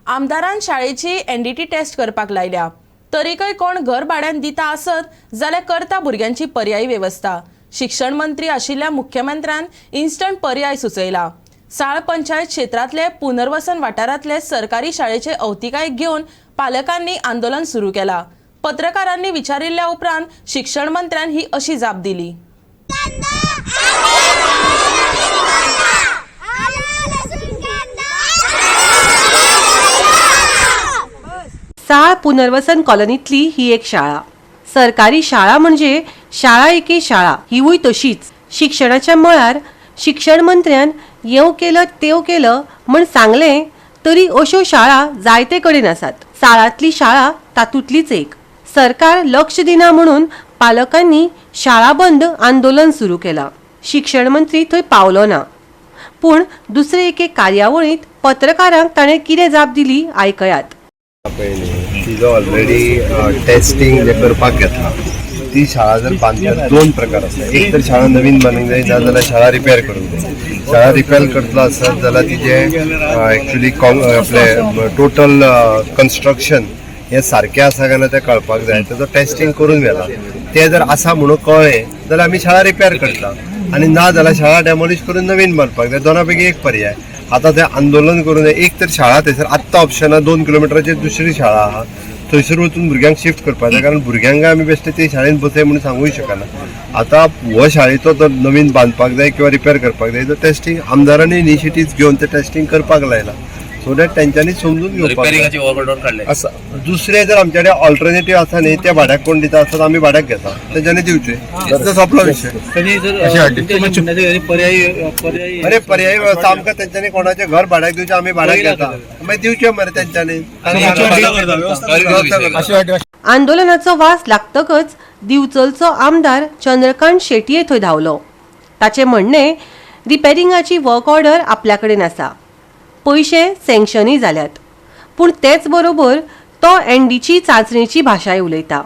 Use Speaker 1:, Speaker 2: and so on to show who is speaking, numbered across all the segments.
Speaker 1: आमदारान शाळेची NDT taste करपाक लायल्या। तरीकय कोण घर भाड्यान दिता आसत जाल्यार करता भुरग्यांची पर्यायी व्यवस्था। शिक्षण मंत्री आशिल्ल्या मुख्यमंत्र्यान इन्स्टंट पर्याय सुचयला। साळ पंचायत क्षेत्रातले पुनर्वसन वाठारातले सरकारी शाळेचे अवतिकाय घेवन पालकांनी आंदोलन सुरू केला। पत्रकारांनी विचारिल्ल्या उपरांत शिक्षण मंत्र्यान ही अशी जाप दिली।
Speaker 2: साळ पुनर्वसन कॉलनीतली ही एक शाळा। सरकारी शाळा म्हणजे शाळा एके शाळा हिवूय तशीच। शिक्षणाच्या मळार शिक्षण मंत्र्यान येव केलं तेव केलं म्हण सांगले तरी अशो शाळा जायते कडेन आसात। साळातली शाळा तातूंतलीच एक। सरकार लक्ष दिना म्हणून पालकांनी शाळा बंद आंदोलन सुरू केला। शिक्षण मंत्री थंय पावलो ना, पूण दुसरे एके कार्यावळीत पत्रकारांक ताणें कितें जाप दिली आयकयात।
Speaker 3: तिजो ऑलरेडी टेस्टिंग जे करपाक घेतला ती शाळा जर बांदल्यार दोन प्रकार आसता। एक तर शाळा नवीन बांदूंक जाय जाल्यार शाळा रिपेर करूंक जाय। शाळा रिपेर करतलो आसत जाल्यार तिजे एक्चुअली आपले टोटल कन्स्ट्रक्शन हे सारकें आसा काय ना तें कळपाक जाय। तेजो टेस्टिंग करून गेला, ते जर आसा म्हणून कळ्ळें जाल्यार आमी शाळा रिपेर करता आनी ना जाल्यार शाळा डेमोलिश करून नवीन बांदपाक जाय। दोना पैकी एक पर्याय। आता ते आंदोलन करून जाय। एक तर शाळा थंयसर आत्ता ऑप्शना 2 किलोमिटराचेर दुसरी शाळा आहा, थंयसर वचून भुरग्यांक शिफ्ट करपाक जाय, कारण भुरग्यांक आमी बेश्टे ते शाळेंत बसय म्हणून सांगूय शकना। आता हो शाळेचो तर नवीन बांदपाक जाय किंवा रिपेर करपाक जाय तर टेस्टिंग आमदारांनी इनिशिएटिव्ह घेवन ते टेस्टिंग करपाक लायला, सो दॅट तेंच्यांनी समजून घेवपाक आसा। दुसरे जर आमचे कडेन ऑल्टरनेटीव आसा न्ही, ते भाड्याक कोण दिता आसत आमी भाड्याक घेता, तेंच्यांनी दिवचे, सोंपलो विशय। अरे पर्यायी व्यवस्था आमकां तेंच्यांनी कोणाचें घर भाड्याक दिवचें आमी भाड्याक घेता, मागीर दिवचें मरे तेंच्यांनी।
Speaker 2: आंदोलनाचो वास लागतकच दिवचलचो आमदार चंद्रकांत शेटये थंय धावलो। ताचे म्हणणे रिपेरिंगाची वर्क ऑर्डर आपल्या कडेन आसा, पैसे सँक्शनय जाल्यात, पूण तेच बरोबर तो NDची चांचणेची भाशाय उलयता।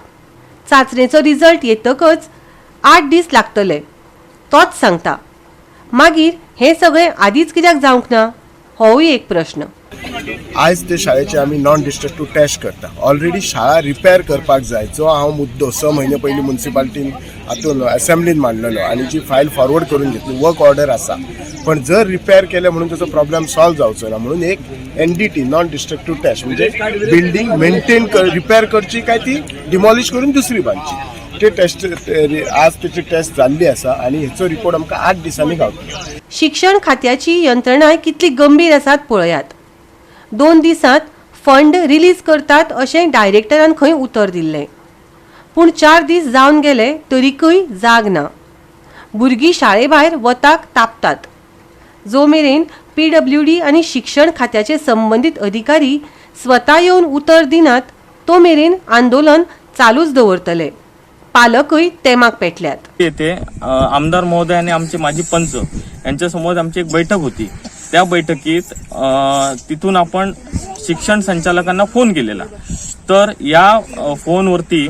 Speaker 2: चांचणेचो रिजल्ट येतकच 8 दीस लागतले तोच सांगता। मागीर हे सगळें आदींच कित्याक जावंक ना होय एक प्रश्न।
Speaker 4: आज ते शाळेचे आमी नॉन डिस्ट्रक्टिव टेस्ट करता। ऑलरेडी शाळा रिपेर करपाक जाय, जो हांव मुद्दो 6 म्हयने पयलीं म्युनिसिपालिटीन हातून असेंब्लीन मांडलेलो आनी जी फायल फॉरवर्ड करून घेतली, वर्क ऑर्डर आसा, पण जर रिपेर केले म्हणून त्याचा प्रॉब्लेम सॉल्व जावचो ना म्हणून एक NDT नॉन डिस्ट्रक्टिव्ह टेस्ट म्हणजे बिल्डिंग मेंटेन रिपेर करची काय ती डिमॉलिश करून दुसरी बांदची, ते टेस्ट आज त्याची टेस्ट जाल्ली आसा आनी हेचो रिपोर्ट आमकां 8 दिसांनी गावतलो।
Speaker 2: शिक्षण खात्याची यंत्रणा कितली गंभीर आसात पळयात। 2 दिसांत फंड रिलीज करतात अशें डायरेक्टरान खंय उतर दिल्लें, पूण 4 दीस जावन गेले तरीकय जाग ना। भुरगीं शाळे भायर वताक तापतात। जो मेरेन PWD आनी शिक्षण खात्याचे संबंधित अधिकारी स्वता येवन उतर दिनात तो मेरेन आंदोलन चालूच दवरतले। पालकय तेमाक पेटल्यात।
Speaker 5: येथे आमदार महोदय आणि आमचे माजी पंच यांच्या समोर आमची एक बैठक होती। त्या बैठकीत तिथून आपण शिक्षण संचालकांना फोन केलेला, तर या फोनवरती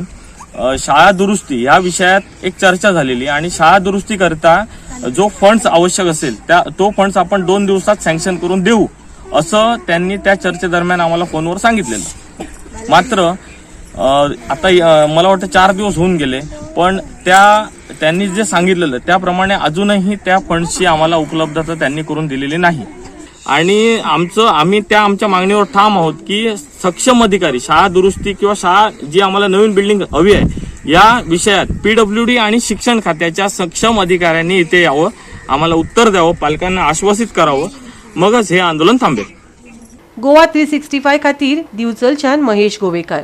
Speaker 5: शाळा दुरुस्ती या विषयात एक चर्चा झालेली आणि शाळा दुरुस्ती करता जो फंड्स आवश्यक असेल तो फंड्स आपण 2 दिवसात सँक्शन करून देऊ असं त्यांनी त्या चर्चेदरम्यान आम्हाला फोनवर सांगितलेलं। मात्र आता मला वाटतं 4 दिवस होऊन गेले, पण त्यांनी जे सांगितलेलं त्याप्रमाणे अजूनही त्या फंड्सची आम्हाला उपलब्धता त्यांनी करून दिलेली नाही। आणि आम्ही आमच्या मागणीवर ठाम आहोत की सक्षम अधिकारी शाळा दुरुस्ती किंवा शाळा जी आम्हाला नवीन बिल्डिंग हवी आहे या विषयात PWD आणि शिक्षण खात्याच्या सक्षम अधिकाऱ्यांनी इथे यावं, आम्हाला उत्तर द्यावं, पालकांना आश्वासित करावं, मगच हे आंदोलन थांबेल।
Speaker 2: गोवा 365 खातीर दिवचलच्यान महेश गोवेकर।